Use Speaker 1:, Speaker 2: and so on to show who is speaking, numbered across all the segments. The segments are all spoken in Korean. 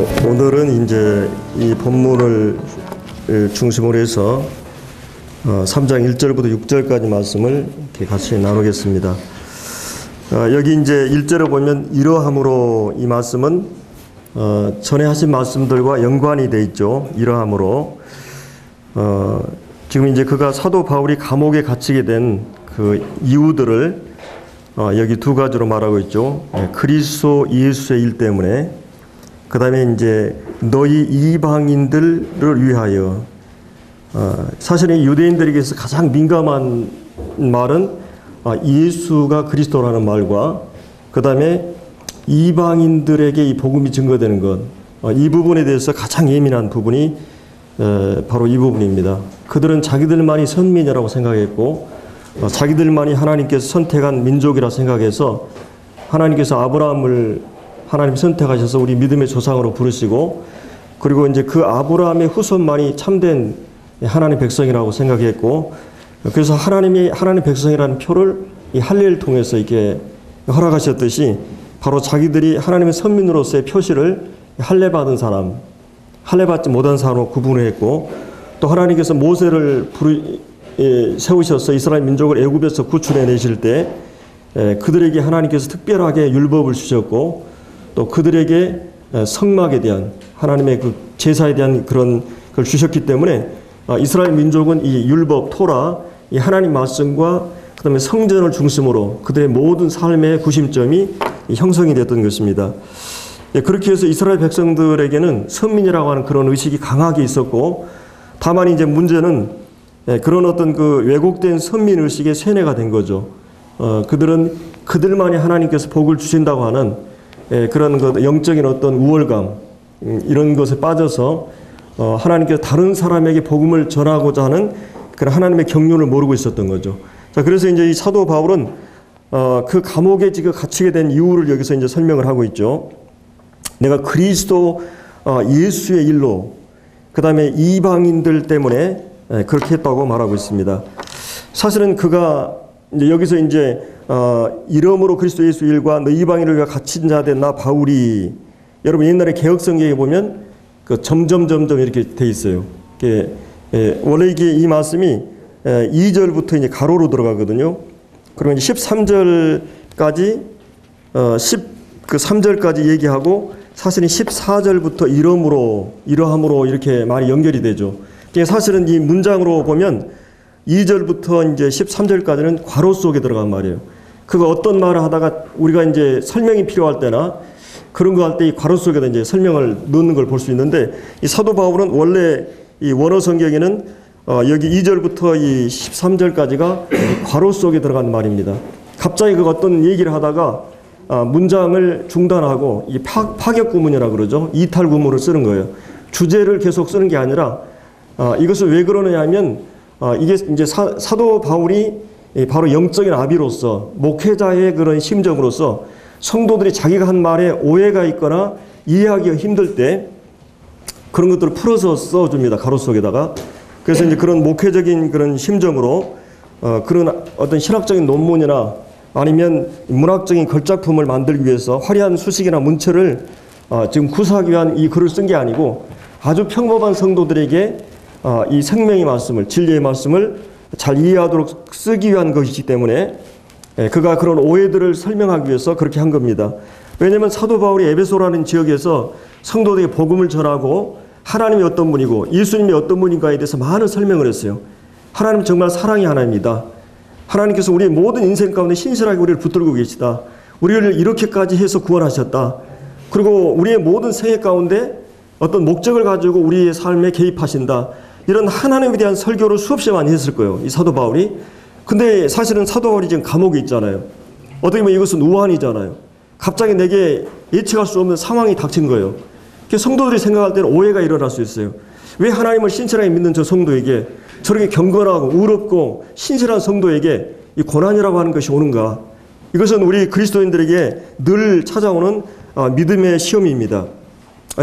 Speaker 1: 오늘은 이제 이 본문을 중심으로 해서 3장 1절부터 6절까지 말씀을 이렇게 같이 나누겠습니다. 여기 이제 1절에 보면 이러함으로, 이 말씀은 전에 하신 말씀들과 연관이 돼 있죠. 이러함으로 지금 이제 그가 사도 바울이 감옥에 갇히게 된 그 이유들을 여기 두 가지로 말하고 있죠. 그리스도 예수의 일 때문에, 그 다음에 이제 너희 이방인들을 위하여. 사실은 유대인들에게서 가장 민감한 말은 예수가 그리스도라는 말과, 그 다음에 이방인들에게 이 복음이 증거되는 것, 이 부분에 대해서 가장 예민한 부분이 바로 이 부분입니다. 그들은 자기들만이 선민이라고 생각했고, 자기들만이 하나님께서 선택한 민족이라 생각해서 하나님께서 아브라함을 하나님 선택하셔서 우리 믿음의 조상으로 부르시고, 그리고 이제 그 아브라함의 후손만이 참된 하나님 백성이라고 생각했고, 그래서 하나님 백성이라는 표를 이 할례를 통해서 이렇게 허락하셨듯이 바로 자기들이 하나님의 선민으로서의 표시를 할례 받은 사람, 할례 받지 못한 사람으로 구분을 했고, 또 하나님께서 모세를 세우셔서 이스라엘 민족을 애굽에서 구출해 내실 때 그들에게 하나님께서 특별하게 율법을 주셨고, 또 그들에게 성막에 대한 하나님의 그 제사에 대한 그런 걸 주셨기 때문에 이스라엘 민족은 이 율법, 토라, 이 하나님 말씀과 그 다음에 성전을 중심으로 그들의 모든 삶의 구심점이 형성이 됐던 것입니다. 그렇게 해서 이스라엘 백성들에게는 선민이라고 하는 그런 의식이 강하게 있었고, 다만 이제 문제는 그런 어떤 그 왜곡된 선민 의식의 세뇌가 된 거죠. 그들은 그들만이 하나님께서 복을 주신다고 하는 그런 그 영적인 어떤 우월감, 이런 것에 빠져서 하나님께서 다른 사람에게 복음을 전하고자 하는 그런 하나님의 경륜을 모르고 있었던 거죠. 자, 그래서 이제 이 사도 바울은 그 감옥에 지금 갇히게 된 이유를 여기서 이제 설명을 하고 있죠. 내가 그리스도 예수의 일로, 그 다음에 이방인들 때문에 그렇게 했다고 말하고 있습니다. 사실은 그가 이제 여기서 이제 이름으로 그리스도 예수 일과 너 이방인을 위하여 갇힌 자 된 나 바울이, 여러분 옛날에 개혁성경에 보면 그 점점점점 이렇게 돼 있어요. 원래 이게 이 말씀이 2절부터 이제 가로로 들어가거든요. 그러면 13절까지 3절까지 얘기하고, 사실은 14절부터 이러함으로 이렇게 말이 연결이 되죠. 사실은 이 문장으로 보면 2절부터 이제 13절까지는 괄호 속에 들어간 말이에요. 그거 어떤 말을 하다가 우리가 이제 설명이 필요할 때나 그런 거 할 때 이 괄호 속에다 이제 설명을 넣는 걸 볼 수 있는데, 이 사도 바울은 원래 이 원어 성경에는 여기 2절부터 이 13절까지가 괄호 속에 들어간 말입니다. 갑자기 그 어떤 얘기를 하다가 문장을 중단하고 이 파격 구문이라고 그러죠. 이탈 구문을 쓰는 거예요. 주제를 계속 쓰는 게 아니라, 이것을 왜 그러느냐 하면, 이게 이제 사도 바울이 바로 영적인 아비로서, 목회자의 그런 심정으로서 성도들이 자기가 한 말에 오해가 있거나 이해하기가 힘들 때 그런 것들을 풀어서 써줍니다. 가로 속에다가. 그래서 이제 그런 목회적인 그런 심정으로 그런 어떤 신학적인 논문이나 아니면 문학적인 걸작품을 만들기 위해서 화려한 수식이나 문체를 지금 구사하기 위한 이 글을 쓴 게 아니고, 아주 평범한 성도들에게 이 생명의 말씀을, 진리의 말씀을 잘 이해하도록 쓰기 위한 것이기 때문에 그가 그런 오해들을 설명하기 위해서 그렇게 한 겁니다. 왜냐하면 사도 바울이 에베소라는 지역에서 성도들에게 복음을 전하고 하나님이 어떤 분이고 예수님이 어떤 분인가에 대해서 많은 설명을 했어요. 하나님은 정말 사랑의 하나님이다. 하나님께서 우리의 모든 인생 가운데 신실하게 우리를 붙들고 계시다. 우리를 이렇게까지 해서 구원하셨다. 그리고 우리의 모든 생애 가운데 어떤 목적을 가지고 우리의 삶에 개입하신다. 이런 하나님에 대한 설교를 수없이 많이 했을 거예요, 이 사도 바울이. 근데 사실은 사도 바울이 지금 감옥에 있잖아요. 어떻게 보면 이것은 우환이잖아요. 갑자기 내게 예측할 수 없는 상황이 닥친 거예요. 성도들이 생각할 때는 오해가 일어날 수 있어요. 왜 하나님을 신실하게 믿는 저 성도에게, 저렇게 경건하고 의롭고 신실한 성도에게 이 고난이라고 하는 것이 오는가? 이것은 우리 그리스도인들에게 늘 찾아오는 믿음의 시험입니다.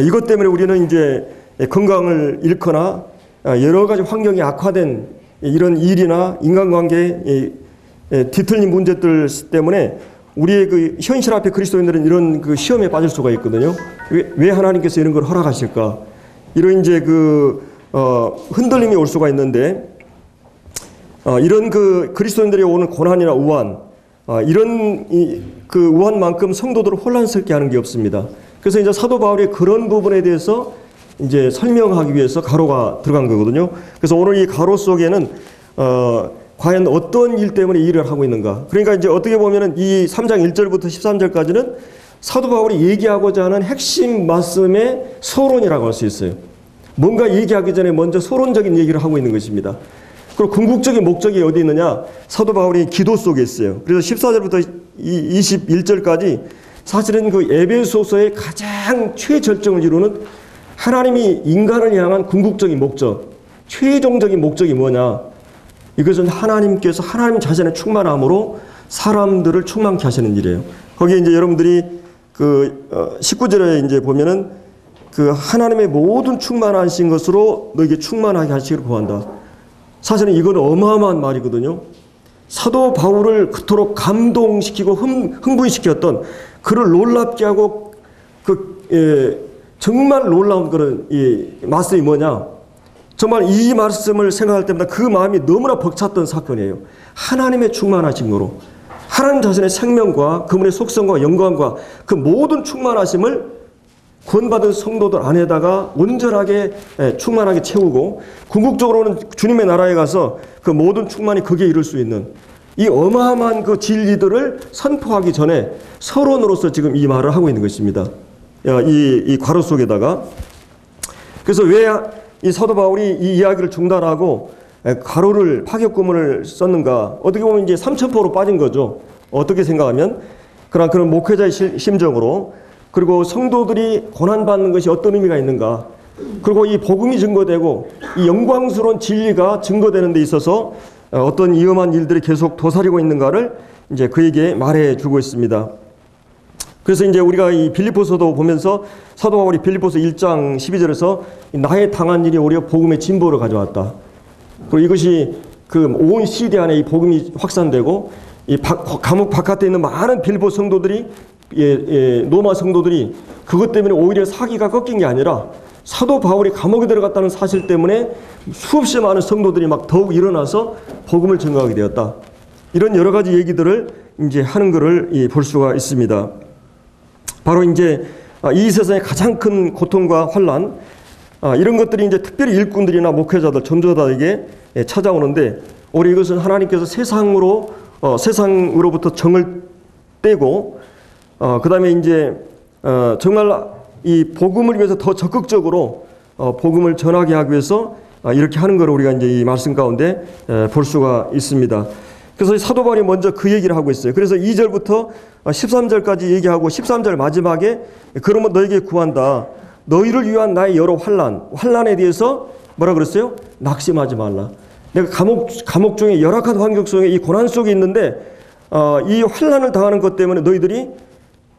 Speaker 1: 이것 때문에 우리는 이제 건강을 잃거나 여러 가지 환경이 악화된 이런 일이나 인간관계 뒤틀린 문제들 때문에 우리의 그 현실 앞에 그리스도인들은 이런 그 시험에 빠질 수가 있거든요. 왜 하나님께서 이런 걸 허락하실까? 이런 이제 흔들림이 올 수가 있는데, 이런 그 그리스도인들이 오는 고난이나 우환, 이런 그 우환만큼 성도들을 혼란스럽게 하는 게 없습니다. 그래서 이제 사도 바울이 그런 부분에 대해서 이제 설명하기 위해서 가로가 들어간 거거든요. 그래서 오늘 이 가로 속에는 과연 어떤 일 때문에 일을 하고 있는가. 그러니까 이제 어떻게 보면은 이 3장 1절부터 13절까지는 사도 바울이 얘기하고자 하는 핵심 말씀의 서론이라고 할 수 있어요. 뭔가 얘기하기 전에 먼저 서론적인 얘기를 하고 있는 것입니다. 그리고 궁극적인 목적이 어디 있느냐? 사도 바울이 기도 속에 있어요. 그래서 14절부터 21절까지 사실은 그 에베소서의 가장 최절정을 이루는 하나님이 인간을 향한 궁극적인 목적, 최종적인 목적이 뭐냐? 이것은 하나님께서 하나님 자신의 충만함으로 사람들을 충만케 하시는 일이에요. 거기에 이제 여러분들이 19절에 이제 보면은 하나님의 모든 충만하신 것으로 너에게 충만하게 하시기를 구한다. 사실은 이건 어마어마한 말이거든요. 사도 바울을 그토록 감동시키고 흥분시켰던 그를 놀랍게 하고 정말 놀라운 그런 이 말씀이 뭐냐? 정말 이 말씀을 생각할 때마다 그 마음이 너무나 벅찼던 사건이에요. 하나님의 충만하심으로 하나님 자신의 생명과 그분의 속성과 영광과 그 모든 충만하심을 구원받은 성도들 안에다가 온전하게 충만하게 채우고 궁극적으로는 주님의 나라에 가서 그 모든 충만이 거기에 이룰 수 있는 이 어마어마한 그 진리들을 선포하기 전에 서론으로서 지금 이 말을 하고 있는 것입니다. 이 괄호 속에다가. 그래서 왜 이 사도 바울이 이 이야기를 중단하고 괄호를 파격구문을 썼는가? 어떻게 보면 이제 삼천포로 빠진 거죠. 어떻게 생각하면 그런 목회자의 심정으로, 그리고 성도들이 고난받는 것이 어떤 의미가 있는가, 그리고 이 복음이 증거되고 이 영광스러운 진리가 증거되는 데 있어서 어떤 위험한 일들이 계속 도사리고 있는가를 이제 그에게 말해 주고 있습니다. 그래서 이제 우리가 이 빌립보서도 보면서 사도 바울이 빌립보서 1장 12절에서 나의 당한 일이 오히려 복음의 진보를 가져왔다. 그리고 이것이 온 시대 안에 이 복음이 확산되고 이 감옥 바깥에 있는 많은 빌립보 성도들이 로마 성도들이 그것 때문에 오히려 사기가 꺾인 게 아니라 사도 바울이 감옥에 들어갔다는 사실 때문에 수없이 많은 성도들이 막 더욱 일어나서 복음을 증거하게 되었다. 이런 여러 가지 얘기들을 이제 하는 것을 볼 수가 있습니다. 바로 이제 이 세상의 가장 큰 고통과 환난, 이런 것들이 이제 특별히 일꾼들이나 목회자들, 전도자들에게 찾아오는데, 오히려 이것은 하나님께서 세상으로부터 정을 떼고, 그 다음에 이제 정말 이 복음을 위해서 더 적극적으로 복음을 전하게 하기 위해서 이렇게 하는 걸 우리가 이제 이 말씀 가운데 볼 수가 있습니다. 그래서 사도 바울이 먼저 그 얘기를 하고 있어요. 그래서 2절부터 13절까지 얘기하고 13절 마지막에 그러면 너에게 구한다. 너희를 위한 나의 여러 환난에 대해서 뭐라 그랬어요? 낙심하지 말라. 내가 감옥 중에 열악한 환경 속에 이 고난 속에 있는데 이 환난을 당하는 것 때문에 너희들이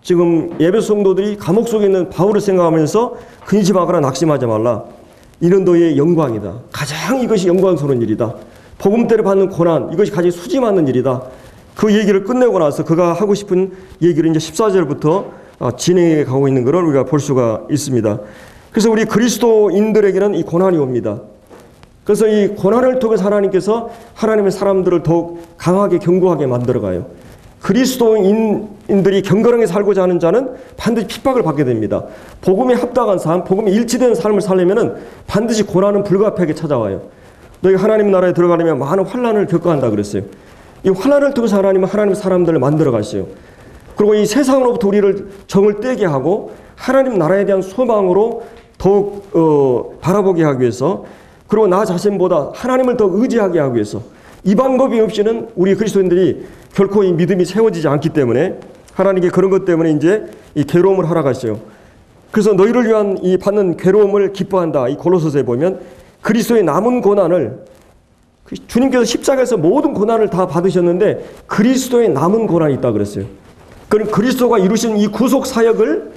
Speaker 1: 지금 에베소 성도들이 감옥 속에 있는 바울을 생각하면서 근심하거나 낙심하지 말라. 이는 너의 영광이다. 가장 이것이 영광스러운 일이다. 복음대로 받는 고난, 이것이 가장 수지 맞는 일이다. 그 얘기를 끝내고 나서 그가 하고 싶은 얘기를 이제 14절부터 진행해 가고 있는 것을 우리가 볼 수가 있습니다. 그래서 우리 그리스도인들에게는 이 고난이 옵니다. 그래서 이 고난을 통해서 하나님께서 하나님의 사람들을 더욱 강하게 견고하게 만들어가요. 그리스도인들이 경건하게 살고자 하는 자는 반드시 핍박을 받게 됩니다. 복음에 합당한 삶, 복음에 일치되는 삶을 살려면 반드시 고난은 불가피하게 찾아와요. 너희가 하나님 나라에 들어가려면 많은 환난을 겪어야 한다 그랬어요. 이 환난을 통해서 하나님은 하나님의 사람들을 만들어 가시요. 그리고 이 세상으로부터 우리를 정을 떼게 하고 하나님 나라에 대한 소망으로 더욱 바라보게 하기 위해서, 그리고 나 자신보다 하나님을 더 의지하게 하기 위해서, 이 방법이 없이는 우리 그리스도인들이 결코 이 믿음이 세워지지 않기 때문에 하나님께 그런 것 때문에 이제 이 괴로움을 하라가시요. 그래서 너희를 위한 이 받는 괴로움을 기뻐한다. 이 골로새서에 보면 그리스도의 남은 고난을, 주님께서 십자가에서 모든 고난을 다 받으셨는데 그리스도의 남은 고난이 있다 그랬어요. 그럼 그리스도가 이루신 이 구속 사역을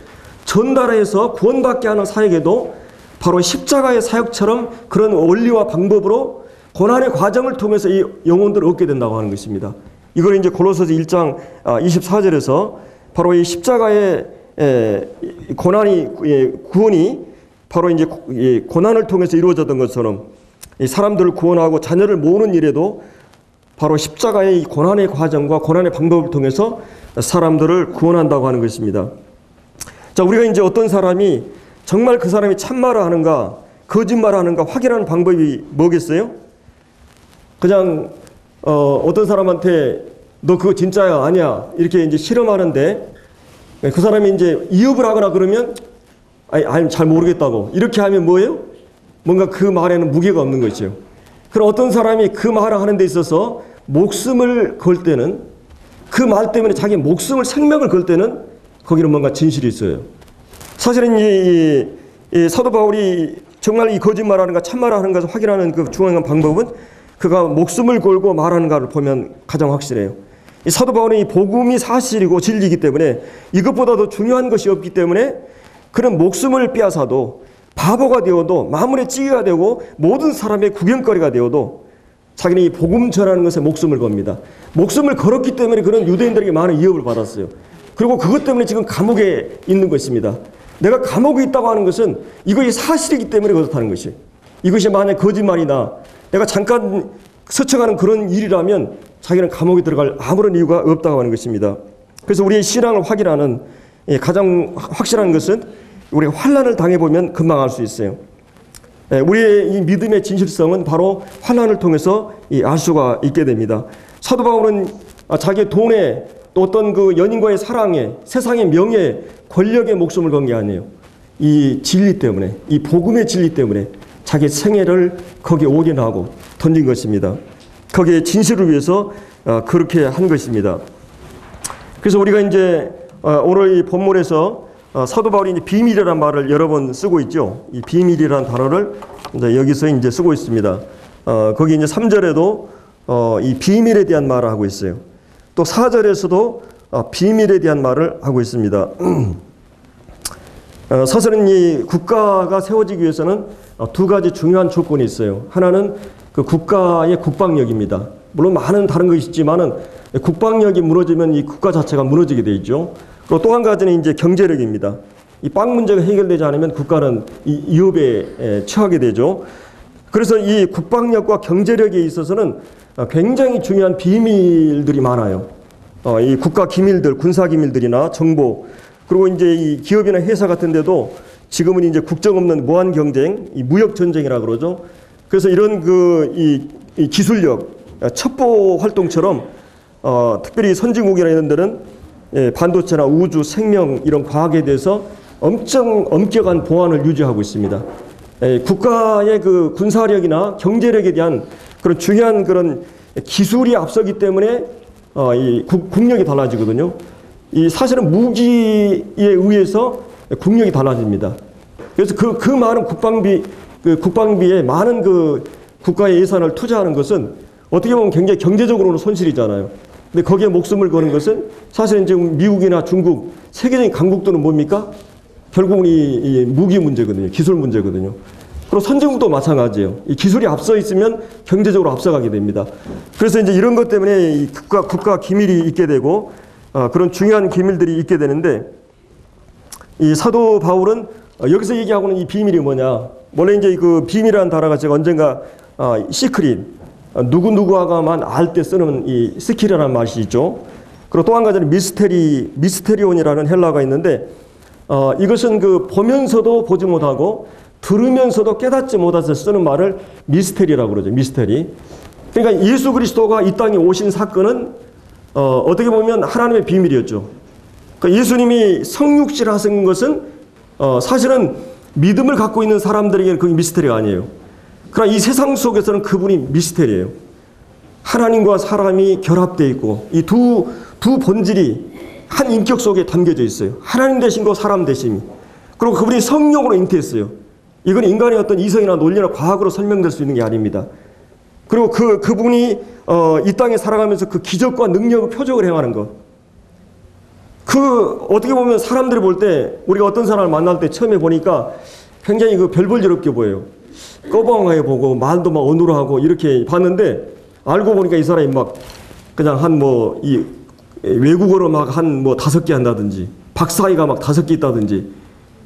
Speaker 1: 전달해서 구원받게 하는 사역에도 바로 십자가의 사역처럼 그런 원리와 방법으로 고난의 과정을 통해서 이 영혼들을 얻게 된다고 하는 것입니다. 이걸 이제 골로새서 1장 24절에서 바로 이 십자가의 구원이 바로 이제 고난을 통해서 이루어졌던 것처럼 이 사람들을 구원하고 자녀를 모으는 일에도 바로 십자가의 이 고난의 과정과 고난의 방법을 통해서 사람들을 구원한다고 하는 것입니다. 자, 우리가 이제 어떤 사람이 정말 그 사람이 참말을 하는가 거짓말을 하는가 확인하는 방법이 뭐겠어요? 그냥 어떤 사람한테 너 그거 진짜야 아니야 이렇게 이제 실험하는데 그 사람이 이제 이업을 하거나 그러면 아니 잘 모르겠다고 이렇게 하면 뭐예요? 뭔가 그 말에는 무게가 없는 것이죠. 그럼 어떤 사람이 그 말을 하는 데 있어서 목숨을 걸 때는 그 말 때문에 자기 목숨을 생명을 걸 때는 거기는 뭔가 진실이 있어요. 사실은 이 사도 바울이 정말 이 거짓말하는가 참말하는 것을 확인하는 그 중요한 방법은 그가 목숨을 걸고 말하는가를 보면 가장 확실해요. 이 사도 바울은 이 복음이 사실이고 진리이기 때문에 이것보다 더 중요한 것이 없기 때문에 그런 목숨을 빼앗아도 바보가 되어도 마물에 찌개가 되고 모든 사람의 구경거리가 되어도 자기는 이 복음 전하는 것에 목숨을 겁니다. 목숨을 걸었기 때문에 그런 유대인들에게 많은 위협을 받았어요. 그리고 그것 때문에 지금 감옥에 있는 것입니다. 내가 감옥에 있다고 하는 것은 이것이 사실이기 때문에 그렇다는 것이에요. 이것이 만약 거짓말이나 내가 잠깐 스쳐가는 그런 일이라면 자기는 감옥에 들어갈 아무런 이유가 없다고 하는 것입니다. 그래서 우리의 신앙을 확인하는 가장 확실한 것은 우리가 환난을 당해보면 금방 알 수 있어요. 우리의 이 믿음의 진실성은 바로 환난을 통해서 알 수가 있게 됩니다. 사도 바울은 자기의 돈에 또 어떤 그 연인과의 사랑에 세상의 명예에 권력에 목숨을 건 게 아니에요. 이 진리 때문에 이 복음의 진리 때문에 자기 생애를 거기에 올인하고 던진 것입니다. 거기에 진실을 위해서 그렇게 한 것입니다. 그래서 우리가 이제 오늘 이 본문에서 사도 바울이 이제 비밀이라는 말을 여러 번 쓰고 있죠. 이 비밀이라는 단어를 이제 여기서 이제 쓰고 있습니다. 거기 이제 3절에도 이 비밀에 대한 말을 하고 있어요. 또 4절에서도 비밀에 대한 말을 하고 있습니다. 사실은 이 국가가 세워지기 위해서는 두 가지 중요한 조건이 있어요. 하나는 그 국가의 국방력입니다. 물론 많은 다른 것이 있지만은 국방력이 무너지면 이 국가 자체가 무너지게 돼 있죠. 그리고 또 한 가지는 이제 경제력입니다. 이 빵 문제가 해결되지 않으면 국가는 이 위협에 처하게 되죠. 그래서 이 국방력과 경제력에 있어서는 굉장히 중요한 비밀들이 많아요. 이 국가 기밀들, 군사 기밀들이나 정보, 그리고 이제 이 기업이나 회사 같은 데도 지금은 이제 국정 없는 무한 경쟁, 이 무역 전쟁이라 그러죠. 그래서 이런 이 기술력, 첩보 활동처럼 특별히 선진국이나 이런 데는 반도체나 우주, 생명 이런 과학에 대해서 엄청 엄격한 보안을 유지하고 있습니다. 국가의 그 군사력이나 경제력에 대한 그런 중요한 그런 기술이 앞서기 때문에 이 국력이 달라지거든요. 이 사실은 무기에 의해서 국력이 달라집니다. 그래서 그 많은 국방비에 많은 그 국가의 예산을 투자하는 것은 어떻게 보면 굉장히 경제적으로는 손실이잖아요. 근데 거기에 목숨을 거는 것은 사실은 지금 미국이나 중국, 세계적인 강국들은 뭡니까? 결국은 이 무기 문제거든요. 기술 문제거든요. 그리고 선진국도 마찬가지예요. 이 기술이 앞서 있으면 경제적으로 앞서가게 됩니다. 그래서 이제 이런 것 때문에 이 국가 기밀이 있게 되고 그런 중요한 기밀들이 있게 되는데 이 사도 바울은 여기서 얘기하고는 이 비밀이 뭐냐? 원래 이제 그 비밀이라는 단어가 제가 언젠가 시크릿 누구누구하가만 알 때 쓰는 이 스킬이라는 맛이 있죠. 그리고 또 한 가지는 미스테리온이라는 헬라어가 있는데 이것은 그 보면서도 보지 못하고 들으면서도 깨닫지 못해서 쓰는 말을 미스테리라고 그러죠. 미스테리. 그러니까 예수 그리스도가 이 땅에 오신 사건은 어떻게 보면 하나님의 비밀이었죠. 그러니까 예수님이 성육실 하신 것은 사실은 믿음을 갖고 있는 사람들에게는 그게 미스테리가 아니에요. 그러나 이 세상 속에서는 그분이 미스테리예요. 하나님과 사람이 결합되어 있고 이 두 본질이 한 인격 속에 담겨져 있어요. 하나님 되신과 사람 되심이. 그리고 그분이 성령으로 잉태했어요. 이건 인간의 어떤 이성이나 논리나 과학으로 설명될 수 있는 게 아닙니다. 그리고 그분이 이 땅에 살아가면서 그 기적과 능력을 표적을 행하는 것. 어떻게 보면 사람들이 볼 때 우리가 어떤 사람을 만날 때 처음에 보니까 굉장히 별볼스럽게 보여요. 꺼벙하게 보고 말도 막 어눌하고 이렇게 봤는데 알고 보니까 이 사람이 막 그냥 한 뭐 이 외국어로 막 한 뭐 5개 한다든지 박사학위가 막 5개 있다든지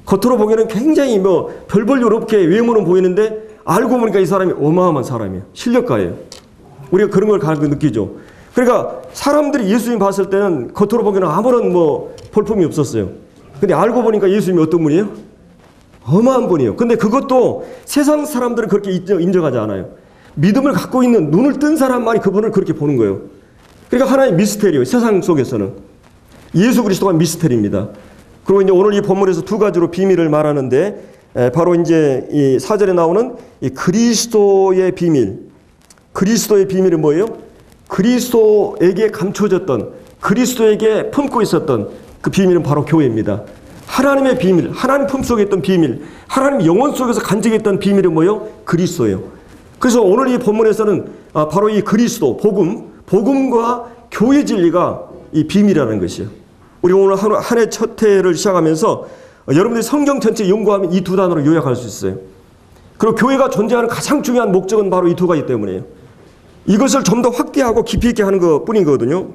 Speaker 1: 겉으로 보기에는 굉장히 뭐 별 볼 일 없게 외모는 보이는데 알고 보니까 이 사람이 어마어마한 사람이에요. 실력가예요. 우리가 그런 걸 느끼죠. 그러니까 사람들이 예수님 봤을 때는 겉으로 보기에는 아무런 뭐 볼품이 없었어요. 근데 알고 보니까 예수님이 어떤 분이에요? 어마한 분이에요. 근데 그것도 세상 사람들은 그렇게 인정하지 않아요. 믿음을 갖고 있는 눈을 뜬 사람만이 그분을 그렇게 보는 거예요. 그러니까 하나의 미스테리예요. 세상 속에서는. 예수 그리스도가 미스테리입니다. 그리고 이제 오늘 이 본문에서 2가지로 비밀을 말하는데 바로 이제 이 4절에 나오는 이 그리스도의 비밀. 그리스도의 비밀은 뭐예요? 그리스도에게 감춰졌던, 그리스도에게 품고 있었던 그 비밀은 바로 교회입니다. 하나님의 비밀, 하나님 품속에 있던 비밀, 하나님 영혼 속에서 간직했던 비밀은 뭐예요? 그리스도예요. 그래서 오늘 이 본문에서는 바로 이 그리스도, 복음과 교회 진리가 이 비밀이라는 것이에요. 우리 오늘 한 해 첫 해를 시작하면서 여러분들이 성경 전체 연구하면 이 2 단어로 요약할 수 있어요. 그리고 교회가 존재하는 가장 중요한 목적은 바로 이 2 가지 때문이에요. 이것을 좀 더 확대하고 깊이 있게 하는 것 뿐이거든요.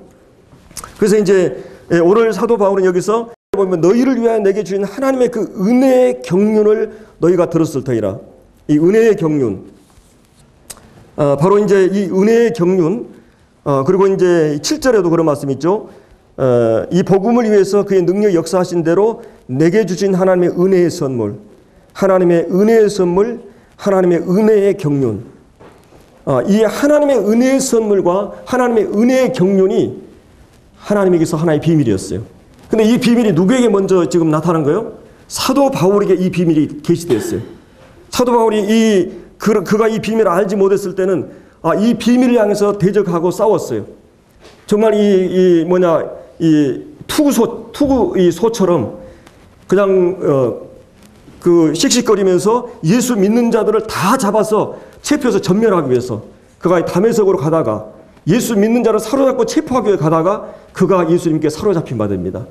Speaker 1: 그래서 이제 오늘 사도 바울은 여기서 보면 너희를 위하여 내게 주신 하나님의 그 은혜의 경륜을 너희가 들었을 터이라. 이 은혜의 경륜. 바로 이제 이 은혜의 경륜. 그리고 이제 7절에도 그런 말씀이 있죠. 이 복음을 위해서 그의 능력 역사하신 대로 내게 주신 하나님의 은혜의 선물. 하나님의 은혜의 선물, 하나님의 은혜의 경륜. 이 하나님의 은혜의 선물과 하나님의 은혜의 경륜이 하나님에게서 하나의 비밀이었어요. 근데 이 비밀이 누구에게 먼저 지금 나타난 거예요? 사도 바울에게 이 비밀이 계시되었어요. 사도 바울이 그가 이 비밀을 알지 못했을 때는 이 비밀을 향해서 대적하고 싸웠어요. 정말 이 투구 이 소처럼 그냥 그 씩씩거리면서 예수 믿는 자들을 다 잡아서 체포해서 전멸하기 위해서 그가 다메섹으로 가다가 예수 믿는 자를 사로잡고 체포하기 위해 가다가 그가 예수님께 사로잡힌 바 됩니다.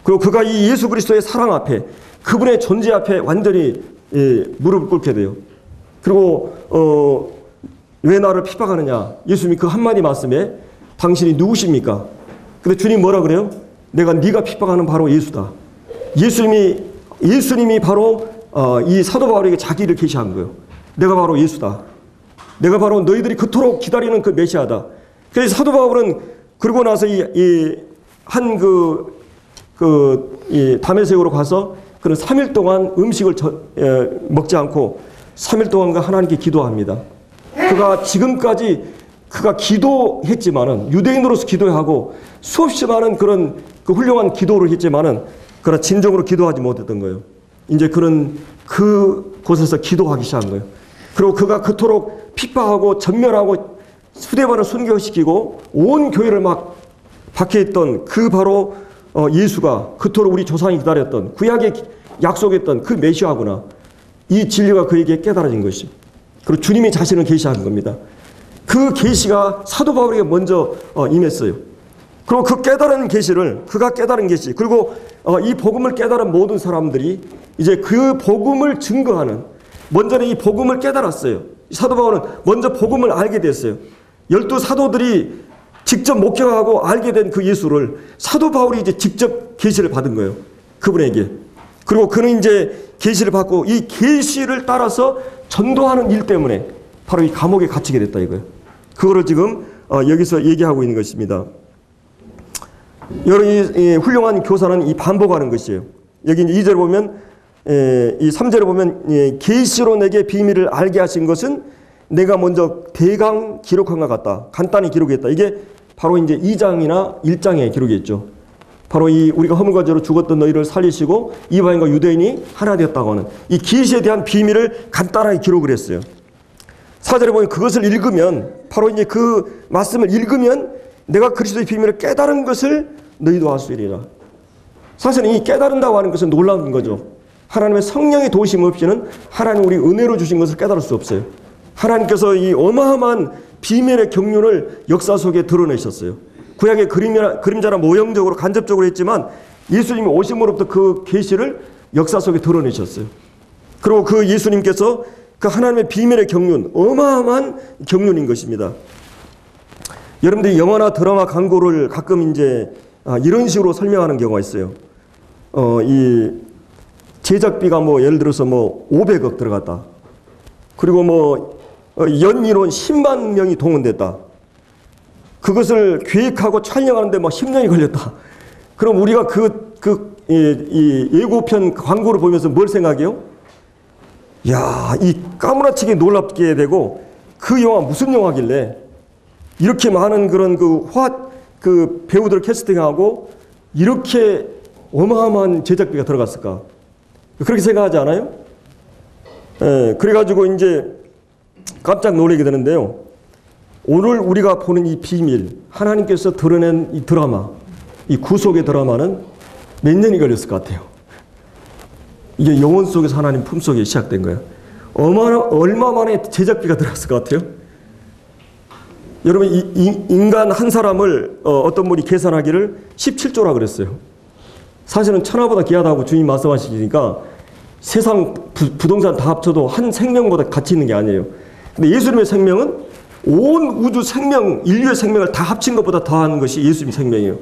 Speaker 1: 그리고 그가 이 예수 그리스도의 사랑 앞에 그분의 존재 앞에 완전히 무릎을 꿇게 돼요. 그리고 왜 나를 핍박하느냐? 예수님이 그 한마디 말씀에 당신이 누구십니까? 근데 주님 뭐라 그래요? 내가 네가 핍박하는 바로 예수다. 예수님이 바로 이 사도 바울에게 자기를 계시한 거예요. 내가 바로 예수다. 내가 바로 너희들이 그토록 기다리는 그 메시아다. 그래서 사도 바울은 그러고 나서 이 다메섹으로 가서 그는 3일 동안 음식을 먹지 않고 3일 동안 하나님께 기도합니다. 그가 지금까지 그가 기도했지만은 유대인으로서 기도하고 수없이 많은 그런 그 훌륭한 기도를 했지만은 그러나 진정으로 기도하지 못했던 거예요. 이제 그런 그 곳에서 기도하기 시작한 거예요. 그리고 그가 그토록 핍박하고 전멸하고 수대반을 순교시키고 온 교회를 막 박해했던 그 바로 예수가 그토록 우리 조상이 기다렸던 구약에 약속했던 그 메시아구나. 이 진리가 그에게 깨달아진 것이. 그리고 주님이 자신을 계시한 겁니다. 그 계시가 사도 바울에게 먼저 임했어요. 그리고 그 깨달은 계시를 그가 깨달은 계시 그리고 이 복음을 깨달은 모든 사람들이 이제 그 복음을 증거하는 먼저는 이 복음을 깨달았어요. 사도 바울은 먼저 복음을 알게 됐어요. 12 사도들이 직접 목격하고 알게 된 그 예수를 사도 바울이 이제 직접 계시를 받은 거예요. 그분에게. 그리고 그는 이제 계시를 받고 이 계시를 따라서 전도하는 일 때문에 바로 이 감옥에 갇히게 됐다 이거예요. 그거를 지금 여기서 얘기하고 있는 것입니다. 여러분 이 훌륭한 교사는 이 반복하는 것이에요. 여기 2절 보면 이 3절에 보면 계시로 내게 비밀을 알게 하신 것은 내가 먼저 대강 기록한 것 같다. 간단히 기록했다. 이게 바로 이제 2장이나 1장에 기록이 있죠. 바로 이 우리가 허물과 죄로 죽었던 너희를 살리시고 이방인과 유대인이 하나 되었다고 하는 이 계시에 대한 비밀을 간단하게 기록을 했어요. 4절에 보면 그것을 읽으면 바로 이제 그 말씀을 읽으면 내가 그리스도의 비밀을 깨달은 것을 너희도 알 수 있리라. 사실은 이 깨달은다고 하는 것은 놀라운 거죠. 하나님의 성령의 도우심 없이는 하나님 우리 은혜로 주신 것을 깨달을 수 없어요. 하나님께서 이 어마어마한 비밀의 경륜을 역사 속에 드러내셨어요. 구약의 그림자나 모형적으로 간접적으로 했지만 예수님이 오심으로부터 그 계시를 역사 속에 드러내셨어요. 그리고 그 예수님께서 그 하나님의 비밀의 경륜, 어마어마한 경륜인 것입니다. 여러분들이 영화나 드라마 광고를 가끔 이제 이런 식으로 설명하는 경우가 있어요. 이 제작비가 뭐 예를 들어서 뭐 500억 들어갔다. 그리고 뭐 연인원 10만 명이 동원됐다. 그것을 계획하고 촬영하는데 뭐 10년이 걸렸다. 그럼 우리가 이 예고편 광고를 보면서 뭘 생각해요? 야, 이 까무라치게 놀랍게 되고 그 영화 무슨 영화길래 이렇게 많은 그런 그 배우들 캐스팅하고 이렇게 어마어마한 제작비가 들어갔을까? 그렇게 생각하지 않아요? 예, 그래가지고 이제 깜짝 놀라게 되는데요. 오늘 우리가 보는 이 비밀, 하나님께서 드러낸 이 드라마, 이 구속의 드라마는 몇 년이 걸렸을 것 같아요? 이게 영혼 속에서 하나님 품속에 시작된 거예요. 얼마 만에 제작비가 들어갔을 것 같아요? 여러분, 인간 한 사람을 어떤 분이 계산하기를 17조라 그랬어요. 사실은 천하보다 귀하다고 주님 말씀하시니까 세상 부동산 다 합쳐도 한 생명보다 가치 있는 게 아니에요. 근데 예수님의 생명은 온 우주 생명, 인류의 생명을 다 합친 것보다 더한 것이 예수님의 생명이에요.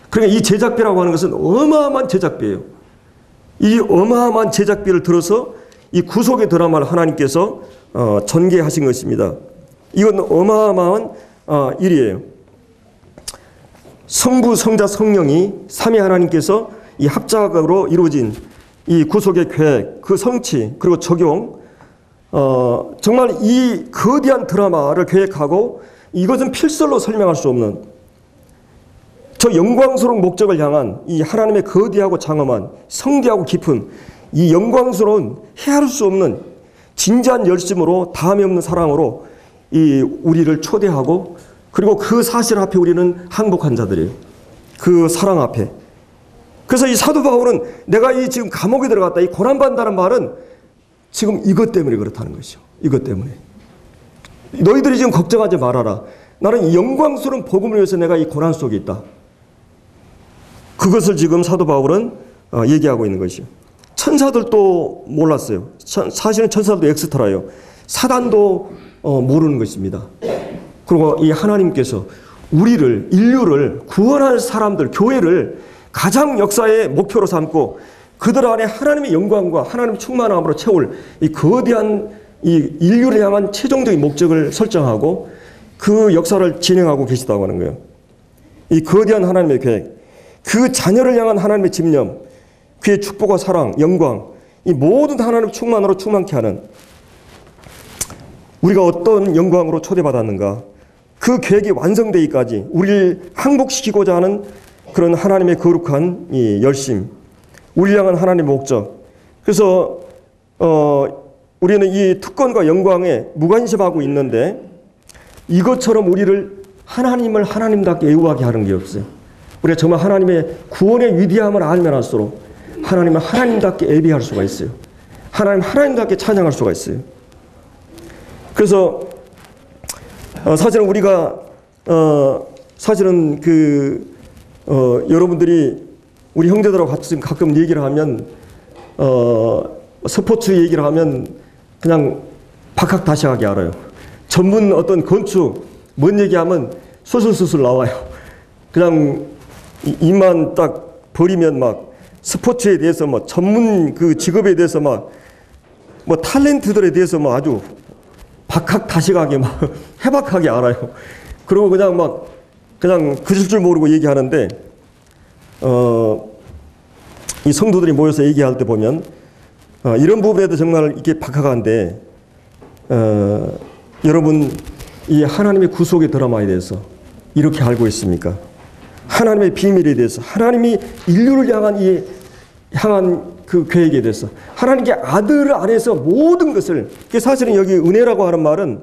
Speaker 1: 그러니까 이 제작비라고 하는 것은 어마어마한 제작비예요. 이 어마어마한 제작비를 들어서 이 구속의 드라마를 하나님께서 전개하신 것입니다. 이건 어마어마한 일이에요. 성부, 성자, 성령이 삼위 하나님께서 이 합작으로 이루어진 이 구속의 계획, 그 성취, 그리고 적용, 정말 이 거대한 드라마를 계획하고 이것은 필설로 설명할 수 없는 저 영광스러운 목적을 향한 이 하나님의 거대하고 장엄한 성대하고 깊은 이 영광스러운 헤아릴 수 없는 진지한 열심으로 다함이 없는 사랑으로 이 우리를 초대하고 그리고 그 사실 앞에 우리는 항복한 자들이에요. 그 사랑 앞에. 그래서 이 사도 바울은 내가 이 지금 감옥에 들어갔다, 이 고난받는다는 말은 지금 이것 때문에 그렇다는 것이죠. 이것 때문에. 너희들이 지금 걱정하지 말아라. 나는 영광스러운 복음을 위해서 내가 이 고난 속에 있다. 그것을 지금 사도 바울은 얘기하고 있는 것이죠. 천사들도 몰랐어요. 사실은 천사들도 엑스트라예요. 사단도 모르는 것입니다. 그리고 이 하나님께서 우리를, 인류를 구원할 사람들, 교회를 가장 역사의 목표로 삼고 그들 안에 하나님의 영광과 하나님의 충만함으로 채울 이 거대한 이 인류를 향한 최종적인 목적을 설정하고 그 역사를 진행하고 계시다고 하는 거예요. 이 거대한 하나님의 계획, 그 자녀를 향한 하나님의 집념, 그의 축복과 사랑, 영광, 이 모든 하나님의 충만으로 충만케 하는 우리가 어떤 영광으로 초대받았는가, 그 계획이 완성되기까지 우리를 항복시키고자 하는 그런 하나님의 거룩한 이 열심, 우리를 향한 하나님의 목적. 그래서 우리는 이 특권과 영광에 무관심하고 있는데 이것처럼 우리를 하나님을 하나님답게 애우하게 하는 게 없어요. 우리가 정말 하나님의 구원의 위대함을 알면 할수록 하나님을 하나님답게 예배할 수가 있어요. 하나님답게 찬양할 수가 있어요. 그래서 사실은 우리가 사실은 여러분들이 우리 형제들하고 같이 가끔 얘기를 하면 스포츠 얘기를 하면 그냥 박학다식하게 알아요. 전문 어떤 건축 뭔 얘기하면 술술술술 나와요. 그냥 입만 딱 버리면 막 스포츠에 대해서 뭐 전문 그 직업에 대해서 막 뭐 탤런트들에 대해서 뭐 아주 박학다식하게 막 해박하게 알아요. 그리고 그냥 그칠 줄 모르고 얘기하는데 이 성도들이 모여서 얘기할 때 보면 이런 부분에도 정말 이게 박학한데 여러분 이 하나님의 구속의 드라마에 대해서 이렇게 알고 있습니까? 하나님의 비밀에 대해서, 하나님이 인류를 향한 그 계획에 대해서, 하나님께 아들 안에서 모든 것을, 사실은 여기 은혜라고 하는 말은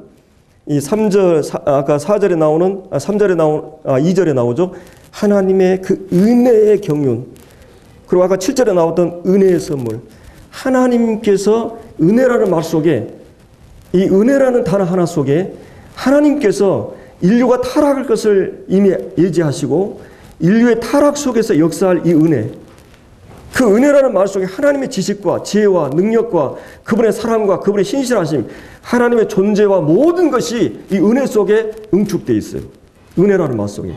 Speaker 1: 이 3절, 아까 4절에 나오는, 3절에 2절에 나오죠. 하나님의 그 은혜의 경륜. 그리고 아까 7절에 나왔던 은혜의 선물. 하나님께서 은혜라는 말 속에, 이 은혜라는 단어 하나 속에 하나님께서 인류가 타락할 것을 이미 예지하시고 인류의 타락 속에서 역사할 이 은혜, 그 은혜라는 말 속에 하나님의 지식과 지혜와 능력과 그분의 사랑과 그분의 신실하심, 하나님의 존재와 모든 것이 이 은혜 속에 응축되어 있어요. 은혜라는 맛 속에.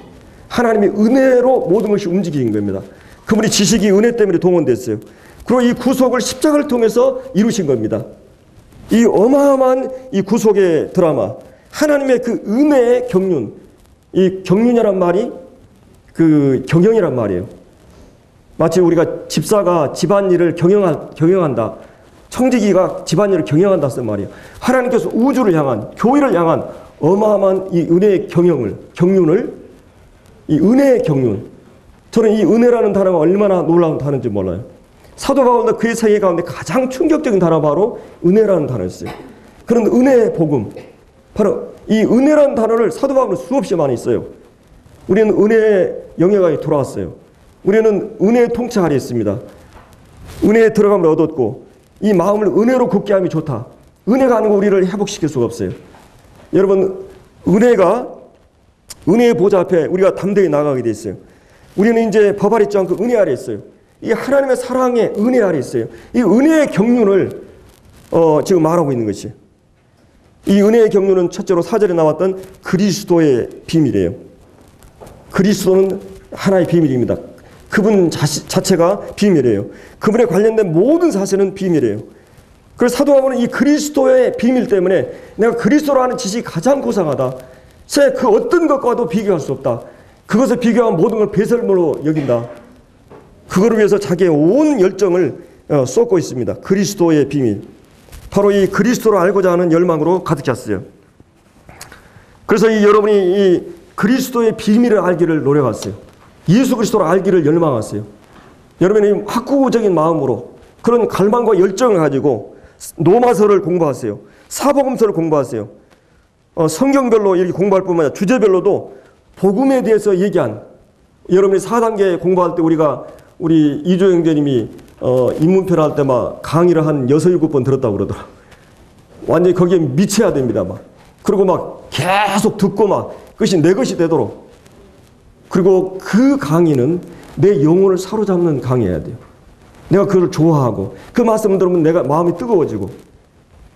Speaker 1: 하나님의 은혜로 모든 것이 움직이는 겁니다. 그분이 지식이 은혜 때문에 동원됐어요. 그리고 이 구속을 십자가를 통해서 이루신 겁니다. 이 어마어마한 이 구속의 드라마, 하나님의 그 은혜의 경륜, 이 경륜이란 말이 그 경영이란 말이에요. 마치 우리가 집사가 집안일을 경영한다. 청지기가 집안일을 경영한다 쓴 말이에요. 하나님께서 우주를 향한, 교회를 향한 어마어마한 이 은혜의 경륜을, 이 은혜의 경륜. 저는 이 은혜라는 단어가 얼마나 놀라운 단어인지 몰라요. 사도 바울도 그의 세계 가운데 가장 충격적인 단어가 바로 은혜라는 단어였어요. 그런 은혜의 복음. 바로 이 은혜라는 단어를 사도 바울은 수없이 많이 써요. 우리는 은혜의 영역에 돌아왔어요. 우리는 은혜의 통치 아래 있습니다. 은혜의 들어감을 얻었고 이 마음을 은혜로 굳게 함이 좋다. 은혜가 아니고 우리를 회복시킬 수가 없어요. 여러분, 은혜의 보좌 앞에 우리가 담대히 나가게 돼 있어요. 우리는 이제 법 아래 있지 않고 은혜 아래 있어요. 이 하나님의 사랑의 은혜 아래 있어요. 이 은혜의 경륜을 지금 말하고 있는 것이. 이 은혜의 경륜은 첫째로 4절에 나왔던 그리스도의 비밀이에요. 그리스도는 하나의 비밀입니다. 그분 자체가 비밀이에요. 그분에 관련된 모든 사실은 비밀이에요. 그래서 사도 바울은 이 그리스도의 비밀 때문에 내가 그리스도로 하는 지식이 가장 고상하다. 그 어떤 것과도 비교할 수 없다. 그것을 비교하면 모든 걸 배설물로 여긴다. 그거를 위해서 자기의 온 열정을 쏟고 있습니다. 그리스도의 비밀. 바로 이 그리스도를 알고자 하는 열망으로 가득 찼어요. 그래서 여러분이 이 그리스도의 비밀을 알기를 노력하세요. 예수 그리스도를 알기를 열망하세요. 여러분이 학구적인 마음으로 그런 갈망과 열정을 가지고 로마서를 공부하세요. 사복음서를 공부하세요. 성경별로 이렇게 공부할 뿐만 아니라 주제별로도 복음에 대해서 얘기한, 여러분이 4단계 공부할 때 우리 이조 형제님이 입문편 할 때 막 강의를 한 6, 7번 들었다고 그러더라고요. 완전히 거기에 미쳐야 됩니다. 막. 그리고 막 계속 듣고 막 그것이 내 것이 되도록. 그리고 그 강의는 내 영혼을 사로잡는 강의여야 돼요. 내가 그걸 좋아하고 그 말씀을 들으면 내가 마음이 뜨거워지고,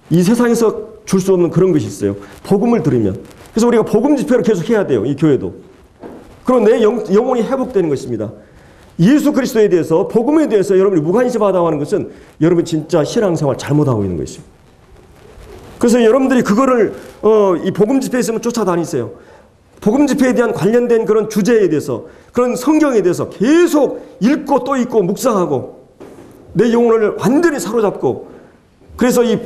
Speaker 1: 이 세상에서 줄 수 없는 그런 것이 있어요. 복음을 들으면. 그래서 우리가 복음 집회를 계속 해야 돼요. 이 교회도. 그럼 내 영혼이 회복되는 것입니다. 예수 그리스도에 대해서, 복음에 대해서 여러분이 무관심하다고 하는 것은 여러분 진짜 신앙생활 잘못하고 있는 것이죠. 그래서 여러분들이 그거를 이 복음 집회에 있으면 쫓아다니세요. 복음 집회에 대한 관련된 그런 주제에 대해서, 그런 성경에 대해서 계속 읽고 또 읽고 묵상하고 내 영혼을 완전히 사로잡고, 그래서 이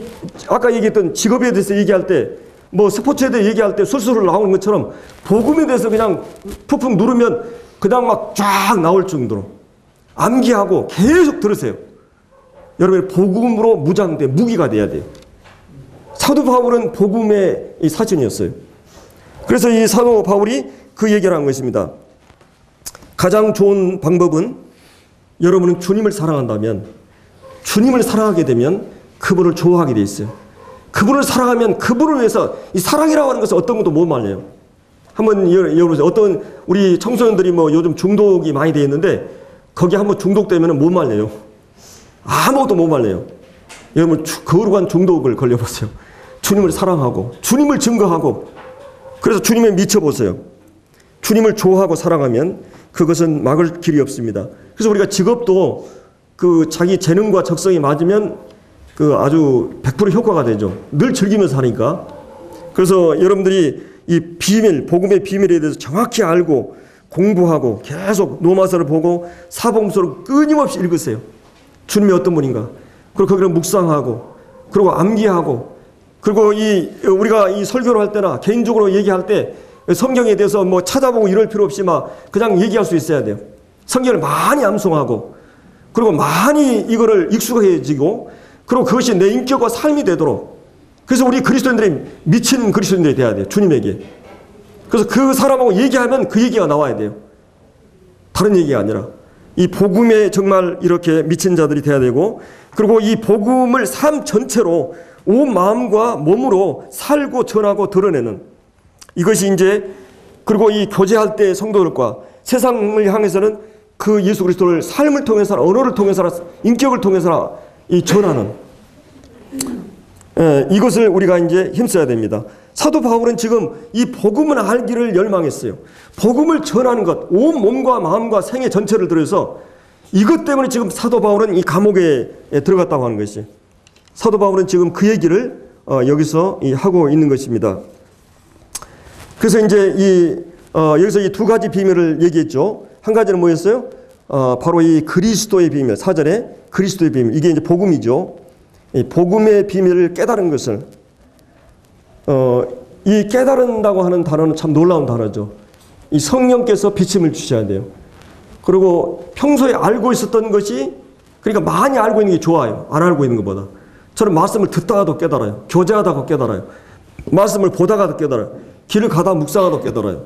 Speaker 1: 아까 얘기했던 직업에 대해서 얘기할 때, 뭐 스포츠에 대해 얘기할 때 술술 나오는 것처럼 복음에 대해서 그냥 푹푹 누르면 그냥 막 쫙 나올 정도로 암기하고 계속 들으세요. 여러분, 복음으로 무장돼 무기가 돼야 돼요. 사도 바울은 복음의 이 사진이었어요. 그래서 이 사도 바울이 그 얘기를 한 것입니다. 가장 좋은 방법은, 여러분은 주님을 사랑한다면, 주님을 사랑하게 되면 그분을 좋아하게 돼 있어요. 그분을 사랑하면 그분을 위해서, 이 사랑이라고 하는 것은 어떤 것도 못 말려요. 한번 여러분, 어떤 우리 청소년들이 뭐 요즘 중독이 많이 되어 있는데 거기 한번 중독되면 못 말려요. 아무것도 못 말려요. 여러분, 거룩한 중독을 걸려보세요. 주님을 사랑하고 주님을 증거하고, 그래서 주님에 미쳐보세요. 주님을 좋아하고 사랑하면 그것은 막을 길이 없습니다. 그래서 우리가 직업도 그 자기 재능과 적성이 맞으면 그 아주 100% 효과가 되죠. 늘 즐기면서 하니까. 그래서 여러분들이 이 비밀, 복음의 비밀에 대해서 정확히 알고 공부하고 계속 로마서를 보고 사복음서를 끊임없이 읽으세요. 주님이 어떤 분인가. 그리고 거기를 묵상하고, 그리고 암기하고, 그리고 우리가 이 설교를 할 때나 개인적으로 얘기할 때 성경에 대해서 뭐 찾아보고 이럴 필요 없이 막 그냥 얘기할 수 있어야 돼요. 성경을 많이 암송하고, 그리고 많이 이거를 익숙해지고, 그리고 그것이 내 인격과 삶이 되도록. 그래서 우리 그리스도인들이 미친 그리스도인들이 돼야 돼요. 주님에게. 그래서 그 사람하고 얘기하면 그 얘기가 나와야 돼요. 다른 얘기가 아니라. 이 복음에 정말 이렇게 미친 자들이 돼야 되고, 그리고 이 복음을 삶 전체로 온 마음과 몸으로 살고 전하고 드러내는, 이것이 이제, 그리고 이 교제할 때 성도들과 세상을 향해서는 그 예수 그리스도를 삶을 통해서나 언어를 통해서나 인격을 통해서나 이 전하는. 이것을 우리가 이제 힘써야 됩니다. 사도 바울은 지금 이 복음을 알기를 열망했어요. 복음을 전하는 것, 온 몸과 마음과 생애 전체를 들여서 이것 때문에 지금 사도 바울은 이 감옥에 들어갔다고 하는 것이. 사도 바울은 지금 그 얘기를 여기서 하고 있는 것입니다. 그래서 이제 여기서 이 두 가지 비밀을 얘기했죠. 한 가지는 뭐였어요? 바로 이 그리스도의 비밀, 4절에 그리스도의 비밀. 이게 이제 복음이죠. 이 복음의 비밀을 깨달은 것을, 이 깨달은다고 하는 단어는 참 놀라운 단어죠. 이 성령께서 비침을 주셔야 돼요. 그리고 평소에 알고 있었던 것이, 그러니까 많이 알고 있는 게 좋아요. 안 알고 있는 것보다. 저는 말씀을 듣다가도 깨달아요. 교제하다가 깨달아요. 말씀을 보다가도 깨달아요. 길을 가다 묵상하다 깨달아요.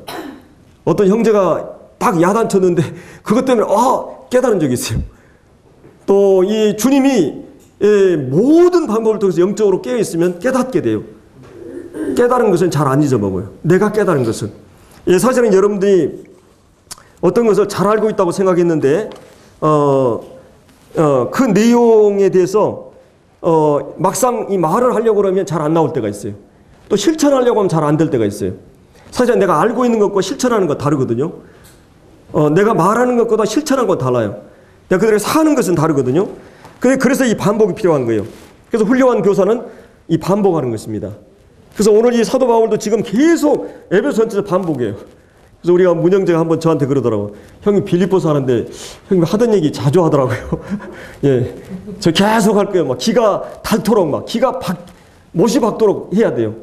Speaker 1: 어떤 형제가 딱 야단쳤는데 그것 때문에 깨달은 적이 있어요. 또 이 주님이 모든 방법을 통해서 영적으로 깨어있으면 깨닫게 돼요. 깨달은 것은 잘 안 잊어먹어요. 내가 깨달은 것은. 사실은 여러분들이 어떤 것을 잘 알고 있다고 생각했는데 그 내용에 대해서 막상 이 말을 하려고 그러면 잘 안 나올 때가 있어요. 또 실천하려고 하면 잘 안 될 때가 있어요. 사실 내가 알고 있는 것과 실천하는 것 다르거든요. 내가 말하는 것보다 실천하는 건 달라요. 내가 그들에게 사는 것은 다르거든요. 그래서 이 반복이 필요한 거예요. 그래서 훌륭한 교사는 이 반복하는 것입니다. 그래서 오늘 이 사도 바울도 지금 계속 에베소 전체에서 반복해요. 그래서 우리가 문영재가 한번 저한테 그러더라고요. 형님 빌립보서 하는데 형님 하던 얘기 자주 하더라고요. 예, 저 계속 할 거예요. 막 기가 닳도록 막 기가 못이 박도록 해야 돼요.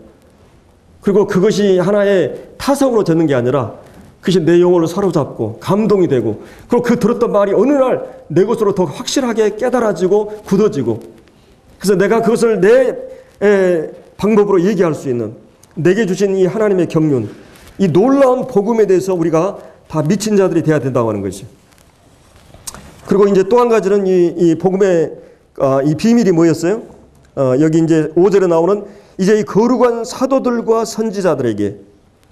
Speaker 1: 그리고 그것이 하나의 타성으로 듣는 게 아니라 그것이 내 영혼을 사로잡고 감동이 되고, 그리고 그 들었던 말이 어느 날 내 것으로 더 확실하게 깨달아지고 굳어지고, 그래서 내가 그것을 내 방법으로 얘기할 수 있는, 내게 주신 이 하나님의 경륜, 이 놀라운 복음에 대해서 우리가 다 미친 자들이 돼야 된다고 하는 것이. 그리고 이제 또 한 가지는 이 복음의 이 비밀이 뭐였어요? 여기 이제 5절에 나오는 이제 이 거룩한 사도들과 선지자들에게,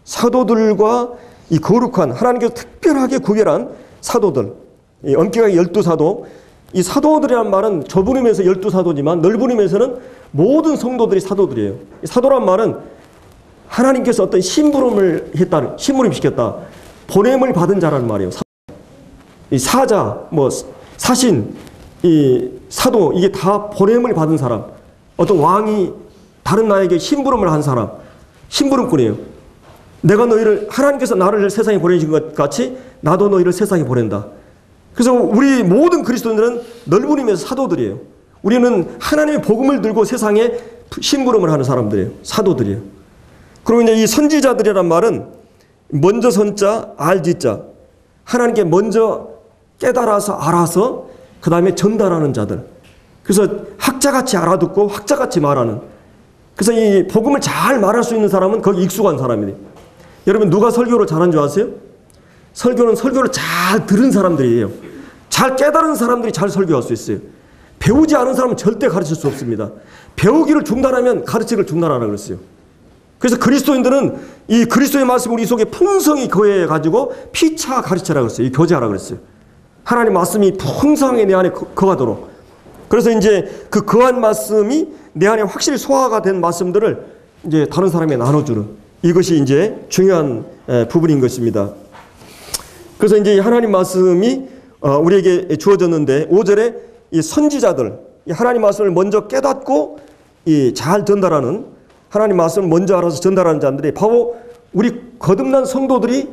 Speaker 1: 사도들과 이 거룩한 하나님께서 특별하게 구별한 사도들, 이 엄격하게 12사도, 이 사도들이란 말은 좁은 의미에서 12사도지만 넓은 의미에서는 모든 성도들이 사도들이에요. 이 사도란 말은 하나님께서 어떤 심부름을 했다, 심부름 시켰다, 보냄을 받은 자라는 말이에요. 이 사자, 뭐 사신, 이 사도, 이게 다 보냄을 받은 사람, 어떤 왕이 다른 나에게 심부름을 한 사람, 심부름꾼이에요. 내가 너희를, 하나님께서 나를 세상에 보내신 것 같이 나도 너희를 세상에 보낸다. 그래서 우리 모든 그리스도인들은 넓은 의미에서 사도들이에요. 우리는 하나님의 복음을 들고 세상에 심부름을 하는 사람들이에요. 사도들이에요. 그리고 이제 이 선지자들이란 말은 먼저 선자, 알지자, 하나님께 먼저 깨달아서 알아서 그 다음에 전달하는 자들. 그래서 학자같이 알아듣고 학자같이 말하는. 그래서 이 복음을 잘 말할 수 있는 사람은 거기 익숙한 사람이에요. 여러분 누가 설교를 잘한 줄 아세요? 설교는 설교를 잘 들은 사람들이에요. 잘 깨달은 사람들이 잘 설교할 수 있어요. 배우지 않은 사람은 절대 가르칠 수 없습니다. 배우기를 중단하면 가르치기를 중단하라고 그랬어요. 그래서 그리스도인들은 이 그리스도의 말씀이 우리 속에 풍성히 거해가지고 피차 가르치라고 그랬어요. 이 교제하라고 그랬어요. 하나님 말씀이 풍성하게 내 안에 거하도록. 그래서 이제 그 거한 말씀이 내 안에 확실히 소화가 된 말씀들을 이제 다른 사람에게 나눠주는, 이것이 이제 중요한 부분인 것입니다. 그래서 이제 하나님 말씀이 우리에게 주어졌는데 5절에 이 선지자들, 이 하나님 말씀을 먼저 깨닫고 잘 전달하는, 하나님 말씀을 먼저 알아서 전달하는 자들이 바로 우리 거듭난 성도들이,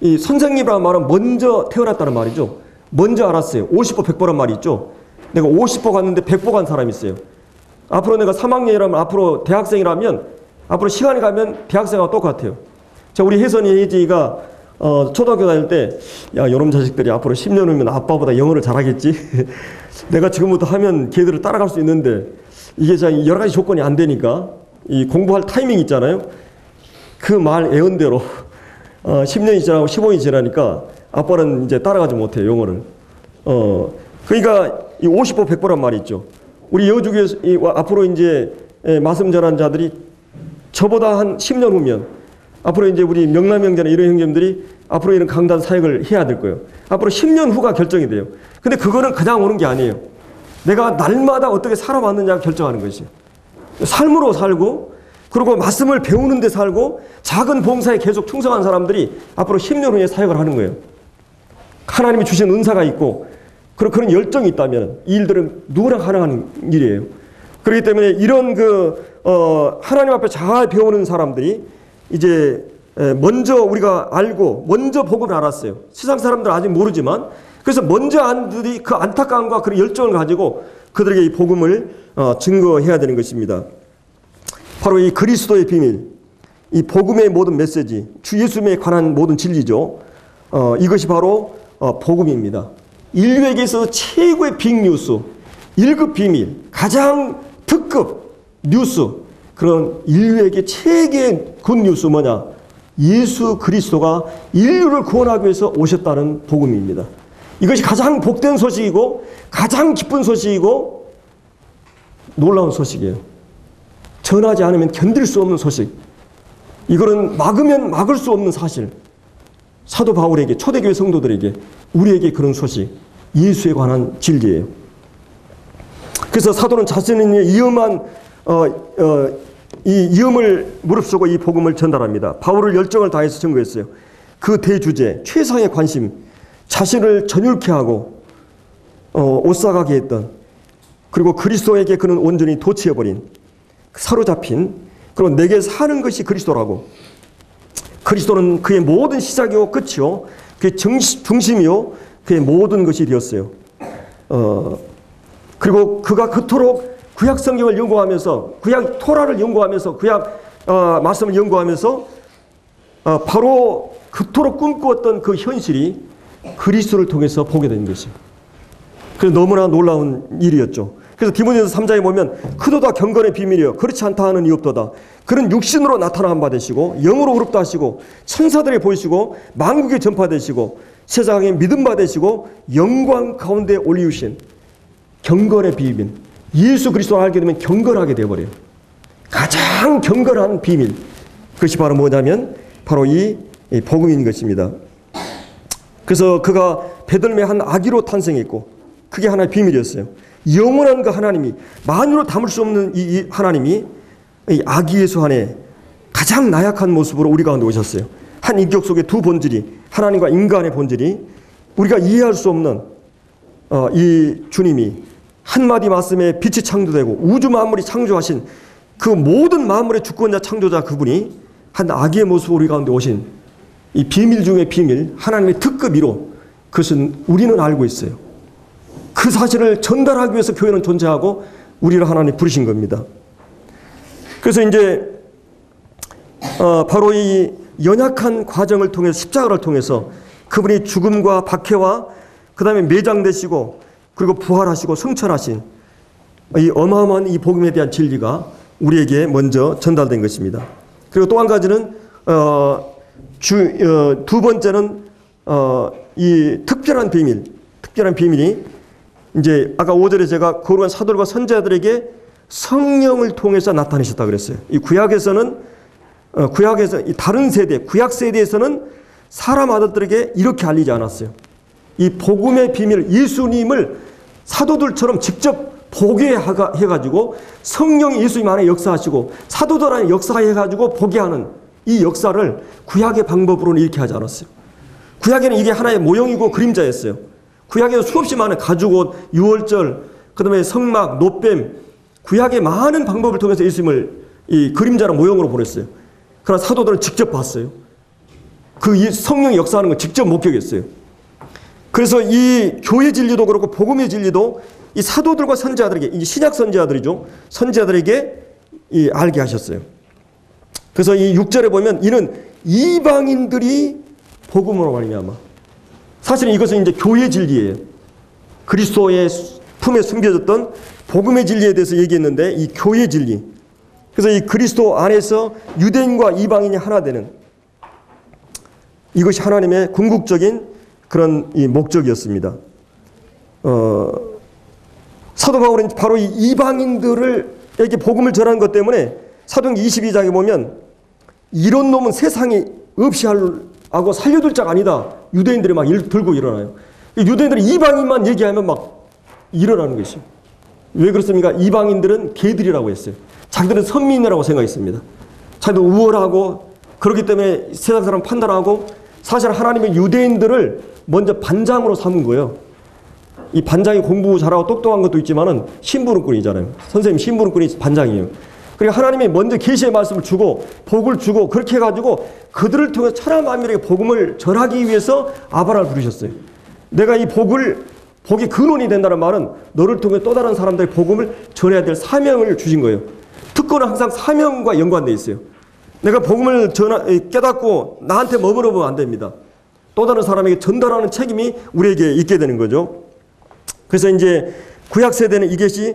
Speaker 1: 이 선생님이라는 말은 먼저 태어났다는 말이죠. 먼저 알았어요. 50보 100보란 말이 있죠. 내가 50보 갔는데 100보 간 사람이 있어요. 앞으로 내가 3학년이라면, 앞으로 대학생이라면, 앞으로 시간이 가면 대학생하고 똑같아요. 자, 우리 혜선이 혜지가 초등학교 다닐 때, 야, 이런 자식들이 앞으로 10년 후면 아빠보다 영어를 잘하겠지? 내가 지금부터 하면 걔들을 따라갈 수 있는데, 이게 여러 가지 조건이 안 되니까, 이 공부할 타이밍 있잖아요. 그 말 애언대로 10년이 지나고 15년이 지나니까 아빠는 이제 따라가지 못해요, 영어를. 그러니까 이 50보 100보란 말이 있죠. 우리 여주교에서 앞으로 이제 말씀 전하는 자들이 저보다 한 10년 후면 앞으로 이제 우리 명남 형제나 이런 형제들이 앞으로 이런 강단 사역을 해야 될 거예요. 앞으로 10년 후가 결정이 돼요. 근데 그거는 그냥 오는 게 아니에요. 내가 날마다 어떻게 살아왔느냐가 결정하는 것이에요. 삶으로 살고 그리고 말씀을 배우는 데 살고 작은 봉사에 계속 충성한 사람들이 앞으로 10년 후에 사역을 하는 거예요. 하나님이 주신 은사가 있고 그런 열정이 있다면 이 일들은 누구나 가능한 일이에요. 그렇기 때문에 이런 하나님 앞에 잘 배우는 사람들이 이제 먼저 우리가 알고 먼저 복음을 알았어요. 세상 사람들은 아직 모르지만 그래서 먼저 안들이 그 안타까움과 그런 열정을 가지고 그들에게 이 복음을 증거해야 되는 것입니다. 바로 이 그리스도의 비밀, 이 복음의 모든 메시지, 주 예수님에 관한 모든 진리죠. 이것이 바로 복음입니다. 인류에게 있어서 최고의 빅뉴스, 1급 비밀, 가장 특급 뉴스, 그런 인류에게 최고의 굿뉴스 뭐냐? 예수 그리스도가 인류를 구원하기 위해서 오셨다는 복음입니다. 이것이 가장 복된 소식이고 가장 기쁜 소식이고 놀라운 소식이에요. 전하지 않으면 견딜 수 없는 소식. 이거는 막으면 막을 수 없는 사실. 사도 바울에게, 초대교회 성도들에게, 우리에게 그런 소식, 예수에 관한 진리예요. 그래서 사도는 자신의 위험한 이 위험을 무릅쓰고 이 복음을 전달합니다. 바울을 열정을 다해서 증거했어요. 그 대주제, 최상의 관심, 자신을 전율케 하고 옷사가게 했던, 그리고 그리스도에게 그는 온전히 도취해버린, 사로잡힌, 그리고 내게 사는 것이 그리스도라고. 그리스도는 그의 모든 시작이요 끝이요, 그의 중심이요 그의 모든 것이 되었어요. 그리고 그가 그토록 구약 성경을 연구하면서, 구약 토라를 연구하면서, 구약 말씀을 연구하면서 바로 그토록 꿈꾸었던 그 현실이 그리스도를 통해서 보게 된 것이에요. 그래서 너무나 놀라운 일이었죠. 그래서 디모데전서 3장에 보면 그도다 경건의 비밀이여 그렇지 않다 하는 이 없도다. 그는 육신으로 나타남 바 되시고 영으로 의롭다 하시고 천사들에 보이시고 만국에 전파되시고 세상에 믿음 받으시고 영광 가운데 올리우신 경건의 비밀. 예수 그리스도를 알게 되면 경건하게 되어버려요. 가장 경건한 비밀. 그것이 바로 뭐냐면 바로 이 복음인 것입니다. 그래서 그가 베들레헴의 한 아기로 탄생했고 그게 하나의 비밀이었어요. 영원한 그 하나님이, 만유로 담을 수 없는 이 하나님이 이 아기 예수 안에 가장 나약한 모습으로 우리 가운데 오셨어요. 한 인격 속에 두 본질이, 하나님과 인간의 본질이, 우리가 이해할 수 없는 이 주님이 한마디 말씀에 빛이 창조되고 우주 만물이 창조하신 그 모든 만물의 주권자 창조자 그분이 한 아기의 모습으로 우리 가운데 오신 이 비밀 중의 비밀, 하나님의 특급 1호, 그것은 우리는 알고 있어요. 그 사실을 전달하기 위해서 교회는 존재하고 우리를 하나님 부르신 겁니다. 그래서 이제 바로 이 연약한 과정을 통해서, 십자가를 통해서 그분이 죽음과 박해와 그 다음에 매장되시고 그리고 부활하시고 승천하신 이 어마어마한 이 복음에 대한 진리가 우리에게 먼저 전달된 것입니다. 그리고 또 한 가지는 두 번째는 이 특별한 비밀이 이제 아까 5절에 제가 거룩한 사도들과 선지자들에게 성령을 통해서 나타내셨다 그랬어요. 이 구약에서 이 다른 세대, 구약 세대에서는 사람 아들들에게 이렇게 알리지 않았어요. 이 복음의 비밀, 예수님을 사도들처럼 직접 보게 해가지고 성령이 예수님 안에 역사하시고 사도들 안에 역사해가지고 보게 하는 이 역사를 구약의 방법으로는 이렇게 하지 않았어요. 구약에는 이게 하나의 모형이고 그림자였어요. 구약에도 수없이 많은 가죽옷, 유월절, 그 다음에 성막, 노뱀, 구약의 많은 방법을 통해서 예수님을 이 그림자랑 모형으로 보냈어요. 그러나 사도들은 직접 봤어요. 그 성령이 역사하는 걸 직접 목격했어요. 그래서 이 교회 진리도 그렇고 복음의 진리도 이 사도들과 선지자들에게, 이제 신약 선지자들이죠. 선지자들에게 알게 하셨어요. 그래서 이 6절에 보면 이는 이방인들이 복음으로 말미암아. 사실은 이것은 이제 교회 진리예요. 그리스도의 품에 숨겨졌던 복음의 진리에 대해서 얘기했는데 이 교회 진리. 그래서 이 그리스도 안에서 유대인과 이방인이 하나 되는 이것이 하나님의 궁극적인 그런 이 목적이었습니다. 사도 바울은 바로 이 이방인들에게 복음을 전하는 것 때문에 사도행전 22장에 보면 이런 놈은 세상에 없이 하고 살려둘 자가 아니다. 유대인들이 막 들고 일어나요. 유대인들이 이방인만 얘기하면 막 일어나는 것이죠. 왜 그렇습니까? 이방인들은 개들이라고 했어요. 자기들은 선민이라고 생각했습니다. 자기들 우월하고 그렇기 때문에 세상 사람 판단하고 사실 하나님의 유대인들을 먼저 반장으로 삼은 거예요. 이 반장이 공부 잘하고 똑똑한 것도 있지만은 심부름꾼이잖아요. 선생님 심부름꾼이 반장이에요. 그러니까 하나님이 먼저 계시의 말씀을 주고 복을 주고 그렇게 해가지고 그들을 통해 천하 만민에게 복음을 전하기 위해서 아브라함을 부르셨어요. 내가 이 복이 근원이 된다는 말은 너를 통해 또 다른 사람들에게 복음을 전해야 될 사명을 주신 거예요. 특권은 항상 사명과 연관되어 있어요. 내가 복음을 깨닫고 나한테 머무러 보면 안 됩니다. 또 다른 사람에게 전달하는 책임이 우리에게 있게 되는 거죠. 그래서 이제 구약 세대는 이것이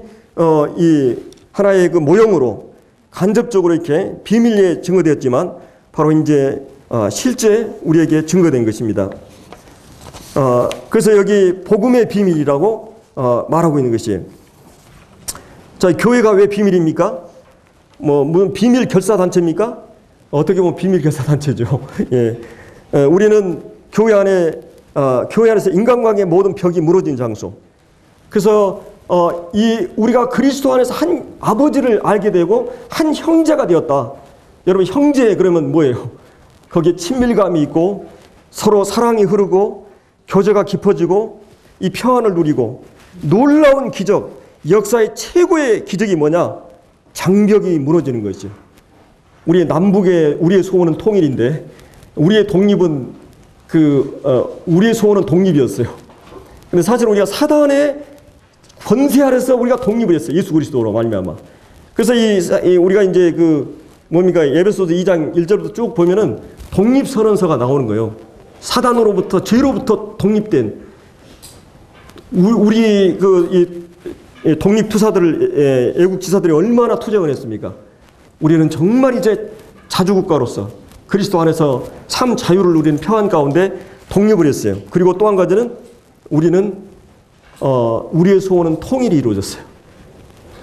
Speaker 1: 이 하나의 그 모형으로 간접적으로 이렇게 비밀리에 증거되었지만 바로 이제 실제 우리에게 증거된 것입니다. 그래서 여기 복음의 비밀이라고 말하고 있는 것이에요. 자, 교회가 왜 비밀입니까? 무슨 비밀 결사 단체입니까? 어떻게 보면 비밀 결사 단체죠. 예. 우리는 교회 안에서 인간관계의 모든 벽이 무너진 장소. 그래서 우리가 그리스도 안에서 한 아버지를 알게 되고 한 형제가 되었다. 여러분 형제 그러면 뭐예요? 거기에 친밀감이 있고 서로 사랑이 흐르고 교제가 깊어지고 이 평안을 누리고 놀라운 기적, 역사의 최고의 기적이 뭐냐? 장벽이 무너지는 것이죠. 우리의 소원은 통일인데 우리의 독립은 우리의 소원은 독립이었어요. 근데 사실 우리가 사단의 권세 아래서 우리가 독립을 했어요. 예수 그리스도로 말미암아. 그래서 우리가 이제 에베소서 2장 1절부터 쭉 보면은 독립선언서가 나오는 거예요. 사단으로부터 죄로부터 독립된 우리 독립투사들 애국 지사들이 얼마나 투쟁을 했습니까? 우리는 정말 이제 자주국가로서 그리스도 안에서 참 자유를 누리는 평안 가운데 독립을 했어요. 그리고 또 한 가지는 우리는 우리의 소원은 통일이 이루어졌어요.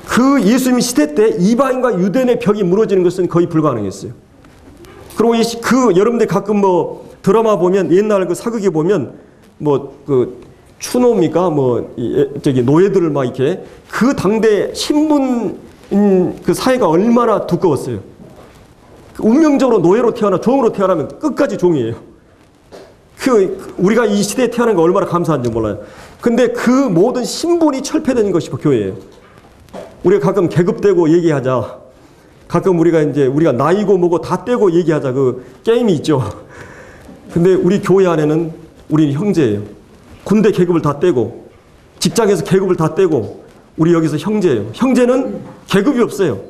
Speaker 1: 그 예수님 시대 때 이방인과 유대인의 벽이 무너지는 것은 거의 불가능했어요. 그리고 여러분들 가끔 드라마 보면 옛날 사극에 보면 추노입니까? 노예들을 막 이렇게 그 당대 신분 그 사회가 얼마나 두꺼웠어요. 운명적으로 노예로 종으로 태어나면 끝까지 종이에요. 우리가 이 시대에 태어난 거 얼마나 감사한지 몰라요. 근데 그 모든 신분이 철폐된 것이 교회예요. 우리가 가끔 계급되고 얘기하자. 가끔 우리가 나이고 뭐고 다 떼고 얘기하자. 그 게임이 있죠. 근데 우리 교회 안에는 우리는 형제예요. 군대 계급을 다 떼고 직장에서 계급을 다 떼고 우리 여기서 형제예요. 형제는 계급이 없어요.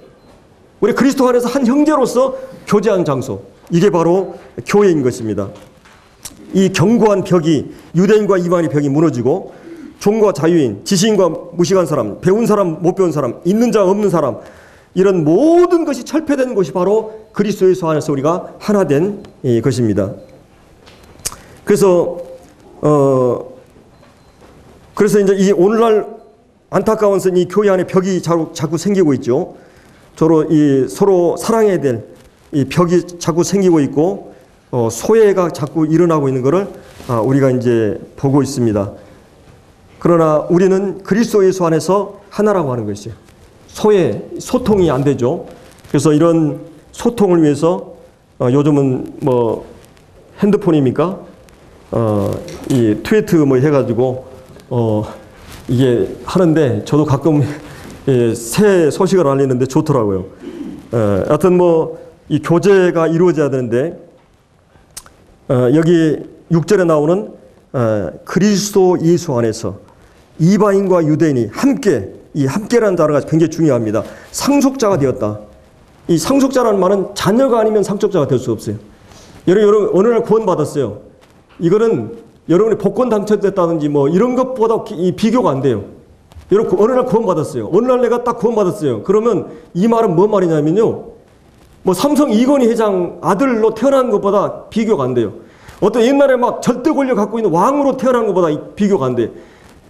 Speaker 1: 우리 그리스도 안에서 한 형제로서 교제한 장소. 이게 바로 교회인 것입니다. 이 견고한 벽이 유대인과 이방인의 벽이 무너지고 종과 자유인, 지식인과 무식한 사람, 배운 사람, 못 배운 사람, 있는 자 없는 사람 이런 모든 것이 철폐된 것이 바로 그리스도 예수 안에서 우리가 하나 된 것입니다. 그래서 이제 이 오늘날 안타까운 것은 이 교회 안에 벽이 자꾸 생기고 있죠. 서로 사랑해야 될 이 벽이 자꾸 생기고 있고 소외가 자꾸 일어나고 있는 것을 우리가 이제 보고 있습니다. 그러나 우리는 그리스도 예수 안에서 하나라고 하는 것이에요. 소통이 안 되죠. 그래서 이런 소통을 위해서 요즘은 핸드폰입니까? 이 트위트 해가지고 이게 하는데 저도 가끔 새 소식을 알리는데 좋더라고요. 하여튼 이 교제가 이루어져야 되는데 여기 6절에 나오는 그리스도 예수 안에서 이방인과 유대인이 이 함께라는 단어가 굉장히 중요합니다. 상속자가 되었다. 이 상속자라는 말은 자녀가 아니면 상속자가 될 수 없어요. 여러분 어느 날 구원받았어요. 이거는 여러분이 복권 당첨됐다든지 이런 것보다 비교가 안 돼요. 여러분 어느 날 구원받았어요. 어느 날 내가 딱 구원받았어요. 그러면 이 말은 뭔 말이냐면요. 삼성 이건희 회장 아들로 태어난 것보다 비교가 안 돼요. 어떤 옛날에 절대 권력 갖고 있는 왕으로 태어난 것보다 비교가 안 돼.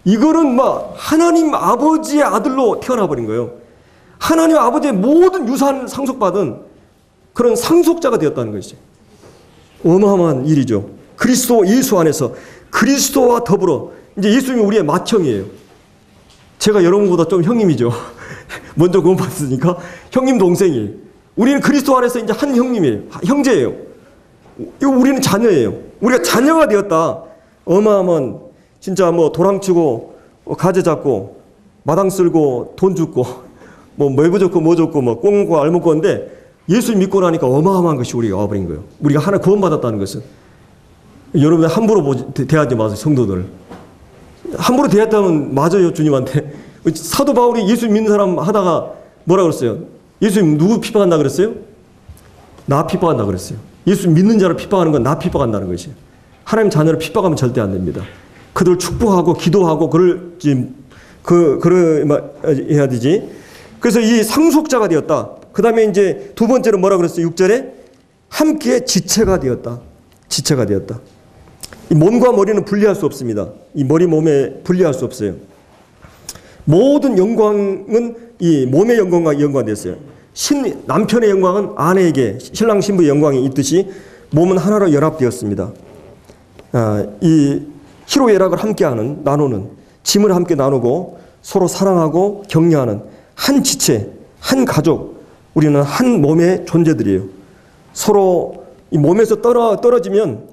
Speaker 1: 이거는 하나님 아버지의 아들로 태어나버린 거예요. 하나님 아버지의 모든 유산 상속받은 그런 상속자가 되었다는 것이죠. 어마어마한 일이죠. 그리스도 예수 안에서 그리스도와 더불어 이제 예수님이 우리의 맏형이에요. 제가 여러분보다 좀 형님이죠. 먼저 구원받았으니까 형님 동생이에요. 우리는 그리스도 안에서 이제 한 형님이에요. 형제예요. 이거 우리는 자녀예요. 우리가 자녀가 되었다. 어마어마한 진짜 뭐 도랑치고 가재 잡고 마당 쓸고 돈 줍고 뭐 매부 줬고 뭐 줬고 뭐 꽁 먹고 알 먹고 한데 예수 믿고 나니까 어마어마한 것이 우리가 와버린 거예요. 우리가 하나 구원받았다는 것은. 여러분 함부로 대하지 마세요. 성도들. 함부로 대했다면 맞아요. 주님한테. 사도 바울이 예수 믿는 사람 하다가 뭐라 그랬어요? 예수 누구 핍박한다 그랬어요? 나 핍박한다 그랬어요. 예수 믿는 자를 핍박하는 건 나 핍박한다는 것이에요. 하나님 자녀를 핍박하면 절대 안 됩니다. 그들을 축복하고 기도하고 해야 되지. 그래서 이 상속자가 되었다. 그 다음에 이제 두 번째로 뭐라 그랬어요? 6절에 함께 지체가 되었다. 지체가 되었다. 이 몸과 머리는 분리할 수 없습니다. 이 머리 몸에 분리할 수 없어요. 모든 영광은 이 몸의 영광과 연관됐어요. 남편의 영광은 아내에게 신랑 신부의 영광이 있듯이 몸은 하나로 연합되었습니다. 이 희로애락을 함께하는 나누는 짐을 함께 나누고 서로 사랑하고 격려하는 한 지체, 한 가족, 우리는 한 몸의 존재들이에요. 서로 이 몸에서 떨어지면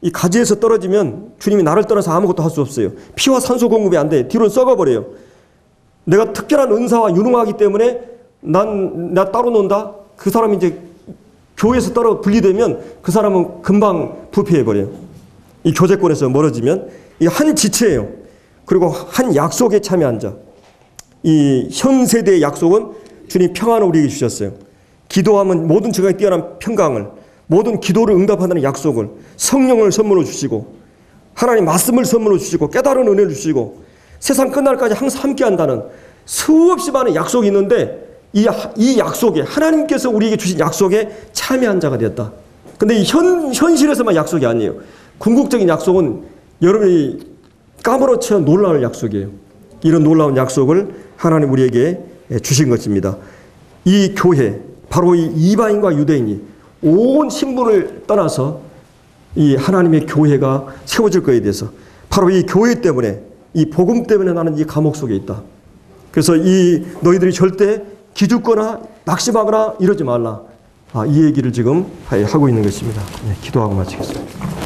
Speaker 1: 이 가지에서 떨어지면 주님이 나를 떠나서 아무것도 할 수 없어요. 피와 산소 공급이 안 돼. 뒤로 썩어버려요. 내가 특별한 은사와 유능하기 때문에 나 따로 논다. 그 사람이 이제 교회에서 분리되면 그 사람은 금방 부패해버려요. 이 교제권에서 멀어지면 이 한 지체예요. 그리고 한 약속에 참여한 자. 이 현 세대의 약속은 주님 평안을 우리에게 주셨어요. 기도하면 모든 죄악에 뛰어난 평강을, 모든 기도를 응답하는 약속을, 성령을 선물로 주시고 하나님 말씀을 선물로 주시고 깨달은 은혜를 주시고 세상 끝날까지 항상 함께한다는 수없이 많은 약속이 있는데 이 약속에 하나님께서 우리에게 주신 약속에 참여한 자가 되었다. 근데 이 현실에서만 약속이 아니에요. 궁극적인 약속은 여러분이 까무러쳐 놀라울 약속이에요. 이런 놀라운 약속을 하나님 우리에게 주신 것입니다. 이 교회, 바로 이 이방인과 유대인이 온 신분을 떠나서 이 하나님의 교회가 세워질 것에 대해서 바로 이 교회 때문에, 이 복음 때문에 나는 이 감옥 속에 있다. 그래서 이 너희들이 절대 기죽거나 낙심하거나 이러지 말라. 이 얘기를 지금 하고 있는 것입니다. 네, 기도하고 마치겠습니다.